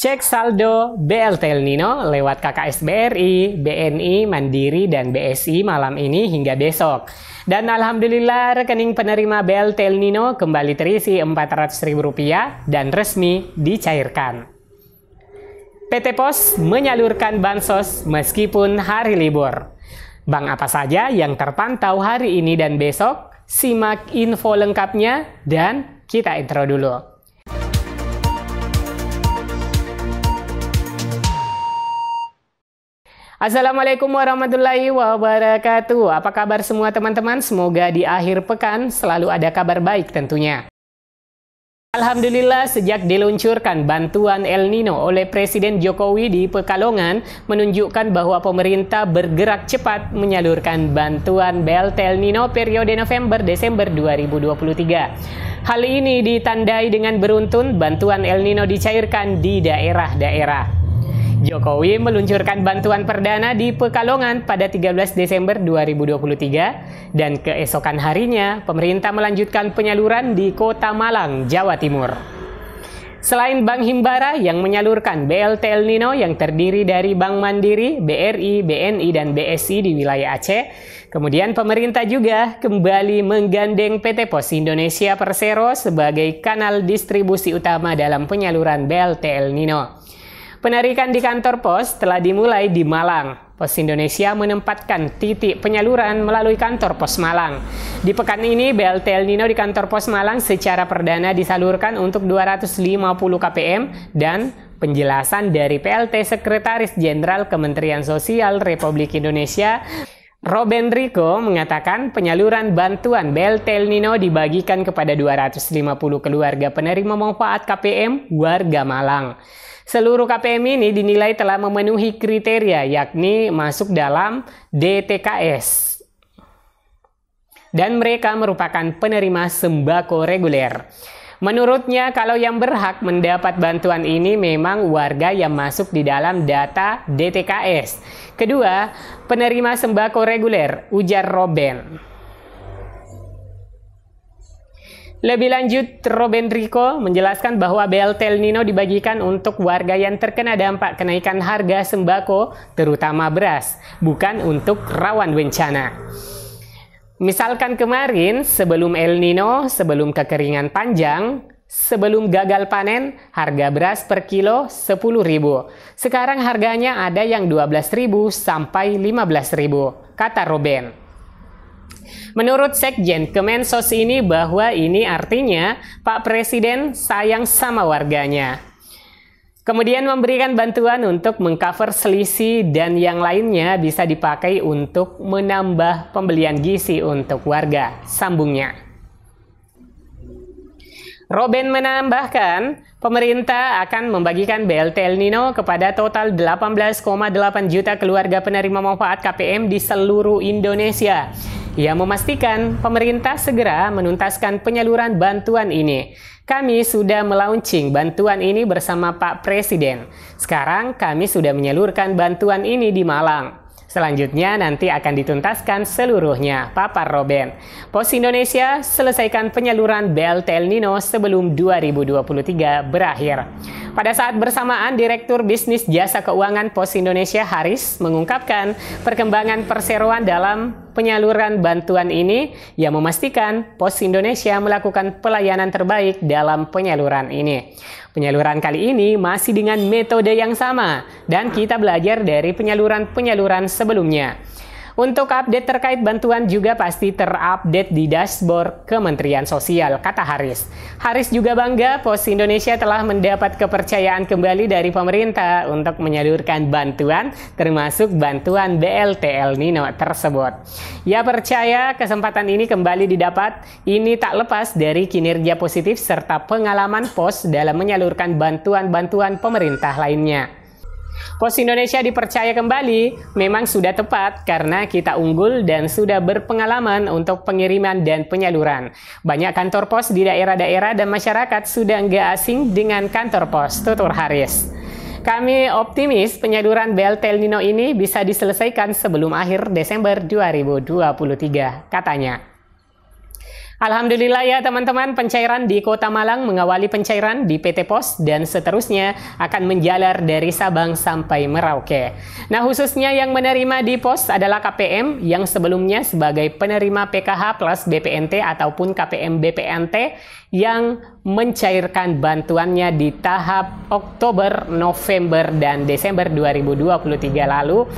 Cek saldo BLT El Nino lewat KKS BRI, BNI, Mandiri, dan BSI malam ini hingga besok. Dan alhamdulillah rekening penerima BLT El Nino kembali terisi Rp400.000 dan resmi dicairkan. PT Pos menyalurkan bansos meskipun hari libur. Bank apa saja yang terpantau hari ini dan besok? Simak info lengkapnya dan kita intro dulu. Assalamualaikum warahmatullahi wabarakatuh. Apa kabar semua teman-teman? Semoga di akhir pekan selalu ada kabar baik tentunya. Alhamdulillah sejak diluncurkan bantuan El Nino oleh Presiden Jokowi di Pekalongan menunjukkan bahwa pemerintah bergerak cepat menyalurkan bantuan BLT El Nino periode November-Desember 2023. Hal ini ditandai dengan beruntun bantuan El Nino dicairkan di daerah-daerah. Jokowi meluncurkan bantuan perdana di Pekalongan pada 13 Desember 2023 dan keesokan harinya pemerintah melanjutkan penyaluran di Kota Malang, Jawa Timur. Selain Bank Himbara yang menyalurkan BLT El Nino yang terdiri dari Bank Mandiri, BRI, BNI, dan BSI di wilayah Aceh, kemudian pemerintah juga kembali menggandeng PT Pos Indonesia Persero sebagai kanal distribusi utama dalam penyaluran BLT El Nino. Penarikan di kantor pos telah dimulai di Malang. Pos Indonesia menempatkan titik penyaluran melalui kantor pos Malang. Di pekan ini, BLT El Nino di kantor pos Malang secara perdana disalurkan untuk 250 kpm dan penjelasan dari PLT Sekretaris Jenderal Kementerian Sosial Republik Indonesia, Robben Rico, mengatakan penyaluran bantuan BLT El Nino dibagikan kepada 250 keluarga penerima manfaat KPM warga Malang. Seluruh KPM ini dinilai telah memenuhi kriteria, yakni masuk dalam DTKS. Dan mereka merupakan penerima sembako reguler. Menurutnya, kalau yang berhak mendapat bantuan ini memang warga yang masuk di dalam data DTKS. Kedua, penerima sembako reguler, ujar Robben. Lebih lanjut, Robben Rico menjelaskan bahwa BLT El Nino dibagikan untuk warga yang terkena dampak kenaikan harga sembako, terutama beras, bukan untuk rawan bencana. Misalkan kemarin, sebelum El Nino, sebelum kekeringan panjang, sebelum gagal panen, harga beras per kilo 10.000. Sekarang harganya ada yang 12.000 sampai 15.000, kata Robben. Menurut Sekjen Kemensos ini bahwa ini artinya Pak Presiden sayang sama warganya. Kemudian memberikan bantuan untuk mengcover selisih dan yang lainnya bisa dipakai untuk menambah pembelian gizi untuk warga, sambungnya. Robben menambahkan, pemerintah akan membagikan BLT El Nino kepada total 18,8 juta keluarga penerima manfaat KPM di seluruh Indonesia. Ia memastikan pemerintah segera menuntaskan penyaluran bantuan ini. Kami sudah melaunching bantuan ini bersama Pak Presiden. Sekarang kami sudah menyalurkan bantuan ini di Malang. Selanjutnya nanti akan dituntaskan seluruhnya, papar Robben. Pos Indonesia selesaikan penyaluran BLT El Nino sebelum 2023 berakhir. Pada saat bersamaan, Direktur Bisnis Jasa Keuangan Pos Indonesia Haris mengungkapkan perkembangan perseroan dalam penyaluran bantuan ini yang memastikan Pos Indonesia melakukan pelayanan terbaik dalam penyaluran ini. Penyaluran kali ini masih dengan metode yang sama dan kita belajar dari penyaluran-penyaluran sebelumnya. Untuk update terkait bantuan juga pasti terupdate di dashboard Kementerian Sosial, kata Haris. Haris juga bangga Pos Indonesia telah mendapat kepercayaan kembali dari pemerintah untuk menyalurkan bantuan, termasuk bantuan BLT El Nino tersebut. Ia percaya kesempatan ini kembali didapat, ini tak lepas dari kinerja positif serta pengalaman Pos dalam menyalurkan bantuan-bantuan pemerintah lainnya. Pos Indonesia dipercaya kembali memang sudah tepat karena kita unggul dan sudah berpengalaman untuk pengiriman dan penyaluran. Banyak kantor pos di daerah-daerah dan masyarakat sudah nggak asing dengan kantor pos, tutur Haris. Kami optimis penyaluran BLT El Nino ini bisa diselesaikan sebelum akhir Desember 2023, katanya. Alhamdulillah ya teman-teman, pencairan di Kota Malang mengawali pencairan di PT Pos dan seterusnya akan menjalar dari Sabang sampai Merauke. Nah, khususnya yang menerima di Pos adalah KPM yang sebelumnya sebagai penerima PKH plus BPNT ataupun KPM BPNT yang mencairkan bantuannya di tahap Oktober, November, dan Desember 2023 lalu.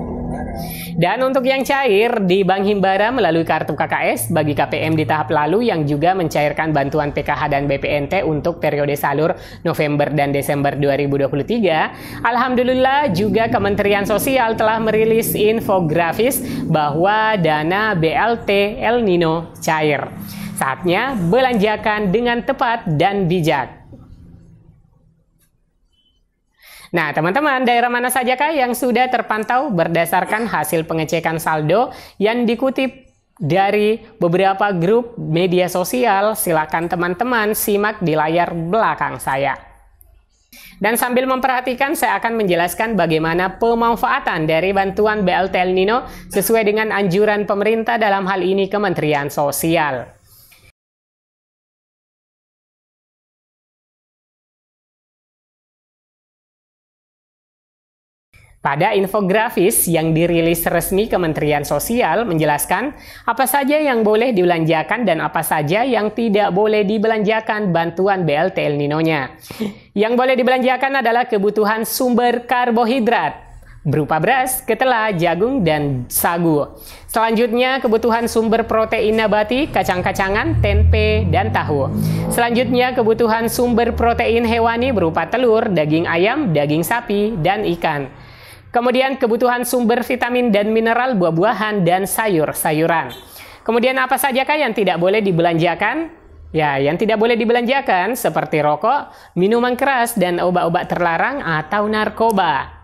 Dan untuk yang cair di Bank Himbara melalui kartu KKS bagi KPM di tahap lalu yang juga mencairkan bantuan PKH dan BPNT untuk periode salur November dan Desember 2023. Alhamdulillah juga Kementerian Sosial telah merilis infografis bahwa dana BLT El Nino cair. Saatnya belanjakan dengan tepat dan bijak. Nah, teman-teman, daerah mana sajakah yang sudah terpantau berdasarkan hasil pengecekan saldo yang dikutip dari beberapa grup media sosial? Silakan teman-teman simak di layar belakang saya. Dan sambil memperhatikan, saya akan menjelaskan bagaimana pemanfaatan dari bantuan BLT El Nino sesuai dengan anjuran pemerintah, dalam hal ini Kementerian Sosial. Pada infografis yang dirilis resmi Kementerian Sosial menjelaskan apa saja yang boleh dibelanjakan dan apa saja yang tidak boleh dibelanjakan bantuan BLT El Nino-nya. Yang boleh dibelanjakan adalah kebutuhan sumber karbohidrat berupa beras, ketela, jagung, dan sagu. Selanjutnya kebutuhan sumber protein nabati, kacang-kacangan, tempe, dan tahu. Selanjutnya kebutuhan sumber protein hewani berupa telur, daging ayam, daging sapi, dan ikan. Kemudian kebutuhan sumber vitamin dan mineral, buah-buahan, dan sayur-sayuran. Kemudian apa sajakah yang tidak boleh dibelanjakan? Ya, yang tidak boleh dibelanjakan seperti rokok, minuman keras, dan obat-obat terlarang atau narkoba.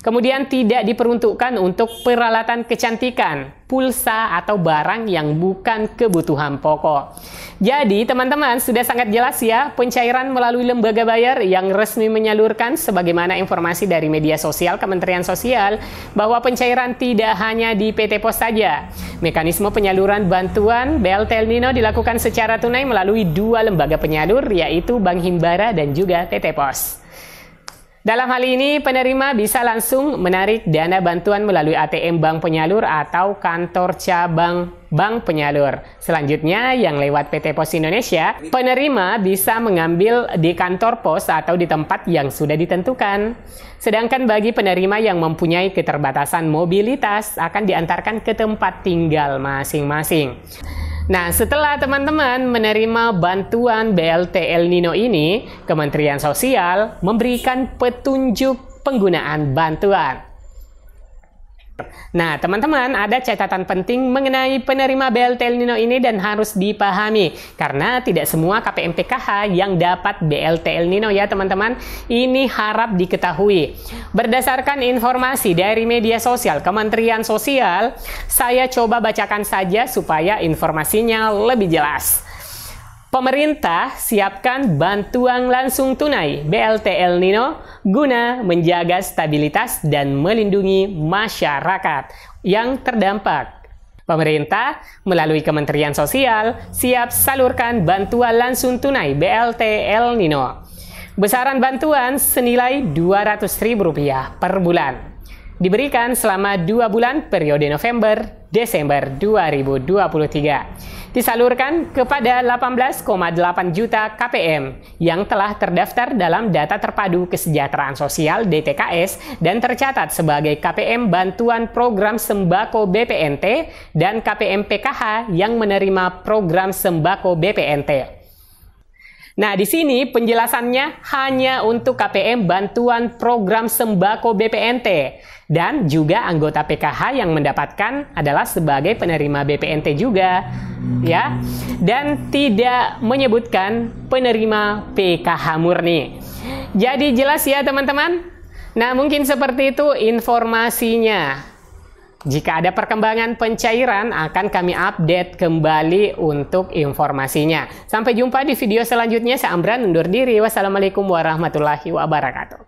Kemudian tidak diperuntukkan untuk peralatan kecantikan, pulsa, atau barang yang bukan kebutuhan pokok. Jadi teman-teman sudah sangat jelas ya, pencairan melalui lembaga bayar yang resmi menyalurkan sebagaimana informasi dari media sosial Kementerian Sosial bahwa pencairan tidak hanya di PT Pos saja. Mekanisme penyaluran bantuan BLT El Nino dilakukan secara tunai melalui dua lembaga penyalur, yaitu Bank Himbara dan juga PT Pos. Dalam hal ini, penerima bisa langsung menarik dana bantuan melalui ATM bank penyalur atau kantor cabang bank penyalur. Selanjutnya, yang lewat PT Pos Indonesia, penerima bisa mengambil di kantor pos atau di tempat yang sudah ditentukan. Sedangkan bagi penerima yang mempunyai keterbatasan mobilitas, akan diantarkan ke tempat tinggal masing-masing. Nah, setelah teman-teman menerima bantuan BLT El Nino ini, Kementerian Sosial memberikan petunjuk penggunaan bantuan. Nah, teman-teman, ada catatan penting mengenai penerima BLT El Nino ini dan harus dipahami. Karena tidak semua KPM PKH yang dapat BLT El Nino ya teman-teman. Ini harap diketahui. Berdasarkan informasi dari media sosial Kementerian Sosial, saya coba bacakan saja supaya informasinya lebih jelas. Pemerintah siapkan bantuan langsung tunai BLT El Nino guna menjaga stabilitas dan melindungi masyarakat yang terdampak. Pemerintah melalui Kementerian Sosial siap salurkan bantuan langsung tunai BLT El Nino. Besaran bantuan senilai Rp200.000 per bulan. Diberikan selama 2 bulan periode November-Desember 2023. Disalurkan kepada 18,8 juta KPM yang telah terdaftar dalam Data Terpadu Kesejahteraan Sosial DTKS dan tercatat sebagai KPM Bantuan Program Sembako BPNT dan KPM PKH yang menerima program Sembako BPNT. Nah, di sini penjelasannya hanya untuk KPM Bantuan Program Sembako BPNT dan juga anggota PKH yang mendapatkan adalah sebagai penerima BPNT juga, ya. Dan tidak menyebutkan penerima PKH murni. Jadi jelas ya teman-teman? Nah, mungkin seperti itu informasinya. Jika ada perkembangan pencairan, akan kami update kembali untuk informasinya. Sampai jumpa di video selanjutnya. Saya Amran undur diri. Wassalamualaikum warahmatullahi wabarakatuh.